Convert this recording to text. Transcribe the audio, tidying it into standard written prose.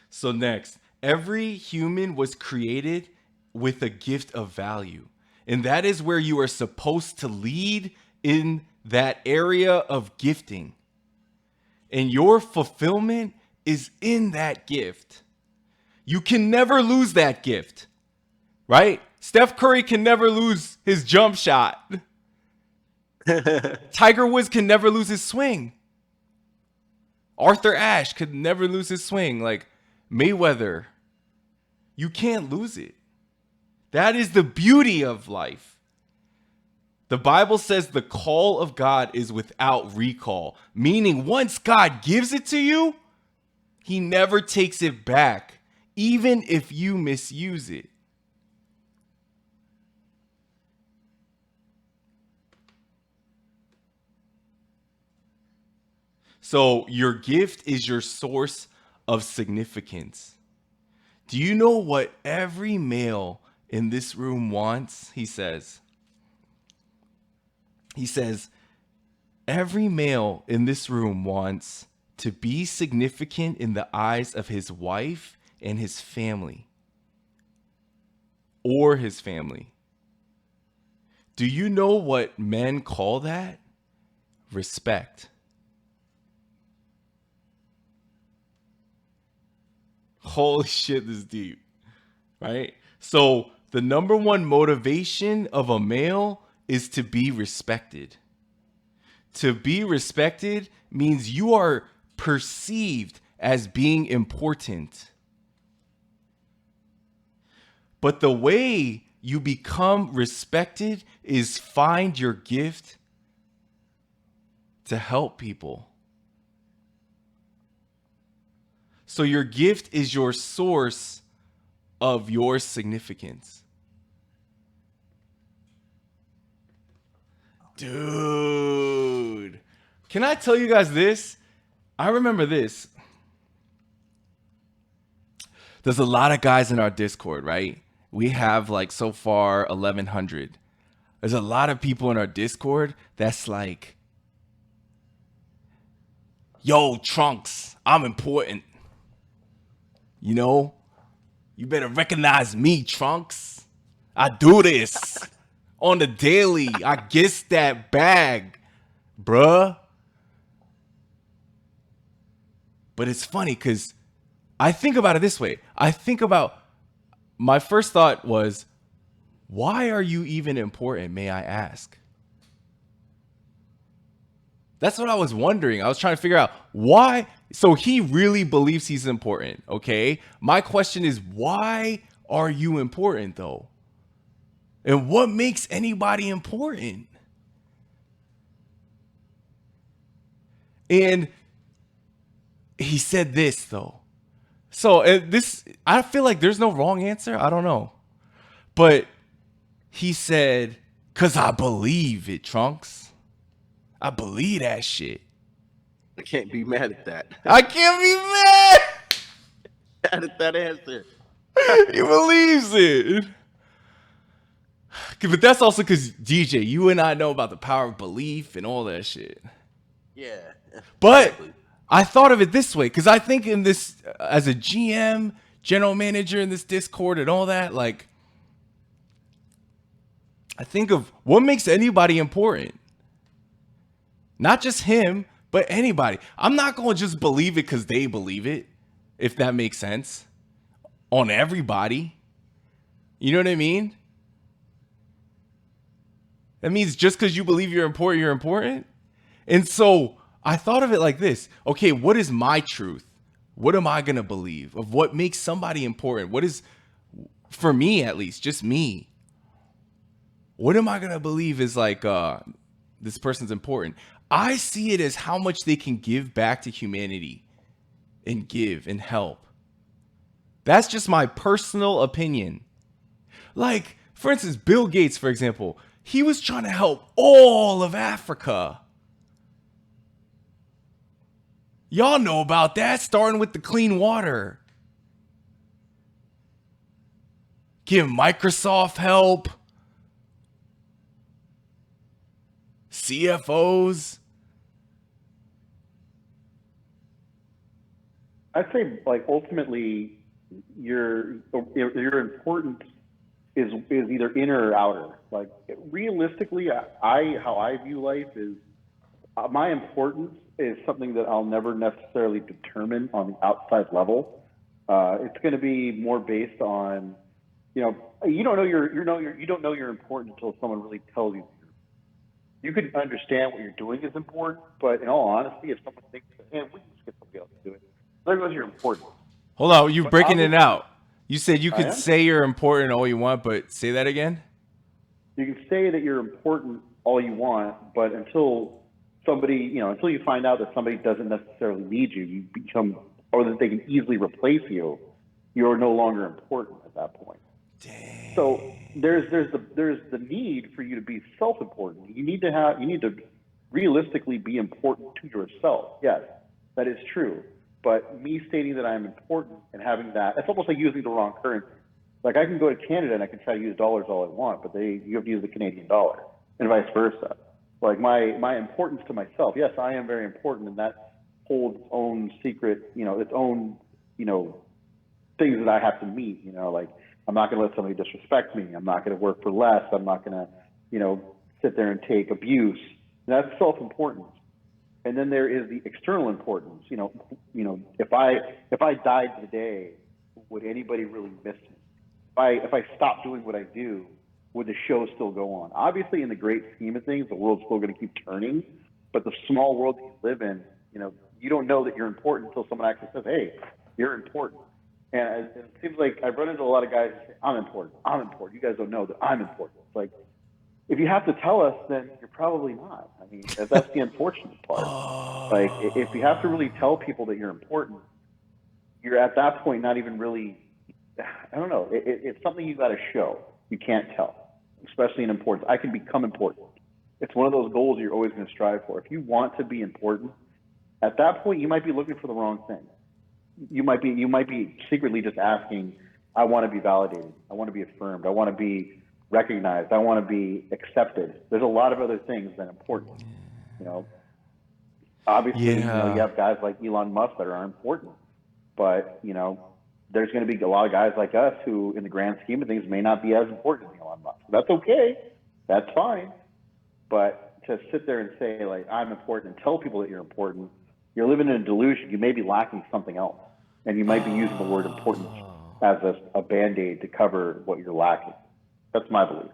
So next, every human was created with a gift of value. And that is where you are supposed to lead in that area of gifting. And your fulfillment is in that gift. You can never lose that gift, right? Steph Curry can never lose his jump shot. Tiger Woods can never lose his swing. Arthur Ashe could never lose his swing. Like Mayweather, you can't lose it. That is the beauty of life. The Bible says the call of God is without recall, meaning once God gives it to you, he never takes it back, even if you misuse it. So your gift is your source of significance. Do you know what every male in this room wants? He says, every male in this room wants to be significant in the eyes of his wife and his family, or his family. Do you know what men call that? Respect. Holy shit, this is deep, right? So the number one motivation of a male is to be respected. To be respected means you are perceived as being important. But the way you become respected is find your gift to help people. So your gift is your source of your significance. Dude, can I tell you guys this? I remember this. There's a lot of guys in our Discord, right? We have like so far 1,100. There's a lot of people in our Discord that's like, yo, Trunks, I'm important. You know, you better recognize me, Trunks. I do this on the daily. I get that bag, bruh. But it's funny because I think about it this way. My first thought was, why are you even important, may I ask? That's what I was wondering. I was trying to figure out why. So he really believes he's important, okay? My question is, why are you important though? And what makes anybody important? And he said this though. So I feel like there's no wrong answer. I don't know. But he said, "'Cause I believe it, Trunks. I believe that shit." I can't be mad at that. I can't be mad. Mad at that answer. He believes it. But that's also because DJ, you and I know about the power of belief and all that shit. Yeah. But Exactly. I thought of it this way because I think in this, as a GM, general manager in this Discord and all that, like, I think of what makes anybody important. Not just him, but anybody. I'm not going to just believe it because they believe it, if that makes sense, on everybody. You know what I mean? That means just because you believe you're important, you're important. And so I thought of it like this. Okay, what is my truth? What am I going to believe of what makes somebody important? What is, for me at least, just me? What am I going to believe is like, this person's important? I see it as how much they can give back to humanity and give and help. That's just my personal opinion. Like, for instance, Bill Gates, for example, he was trying to help all of Africa. Y'all know about that, starting with the clean water. Give Microsoft help. CFOs. I'd say like ultimately your importance is either inner or outer. Like realistically, how I view life is my importance is something that I'll never necessarily determine on the outside level. It's going to be more based on, you don't know you don't know you're important until someone really tells you. You can understand what you're doing is important, but in all honesty, if someone thinks, "Hey, we can just get somebody else to do it," there goes your importance. Hold on, you're But breaking it obviously, out. You said you I could am. say you're important all you want, but say that again. You can say that you're important all you want, but until you find out that somebody doesn't necessarily need you, you become, or that they can easily replace you, you're no longer important at that point. So there's the need for you to be self-important. You need to realistically be important to yourself. Yes, that is true. But me stating that I'm important and having that, it's almost like using the wrong currency. Like I can go to Canada and I can try to use dollars all I want, but you have to use the Canadian dollar, and vice versa. Like my importance to myself. Yes, I am very important, and that holds its own secret, its own, you know, things that I have to meet. Like I'm not going to let somebody disrespect me. I'm not going to work for less. I'm not going to, sit there and take abuse. That's self-importance. And then there is the external importance. If I died today, would anybody really miss me? If I stopped doing what I do, would the show still go on? Obviously, in the great scheme of things, the world's still going to keep turning. But the small world that you live in, you don't know that you're important until someone actually says, "Hey, you're important." And it seems like I've run into a lot of guys who say, "I'm important. I'm important. You guys don't know that I'm important." It's like, if you have to tell us, then you're probably not. I mean, that's the unfortunate part. Like, if you have to really tell people that you're important, you're at that point not even really. I don't know. It's something you got to show. You can't tell, especially in importance. I can become important. It's one of those goals you're always going to strive for. If you want to be important, at that point you might be looking for the wrong thing. You might be secretly just asking, I want to be validated. I want to be affirmed. I want to be recognized. I want to be accepted. There's a lot of other things that are important. You know, obviously, you Yeah. have guys like Elon Musk that are important, but there's going to be a lot of guys like us who, in the grand scheme of things, may not be as important as Elon Musk. That's okay. That's fine. But to sit there and say, like, I'm important and tell people that you're important, you're living in a delusion. You may be lacking something else. And you might be using the word importance Oh. as a band aid to cover what you're lacking. That's my belief.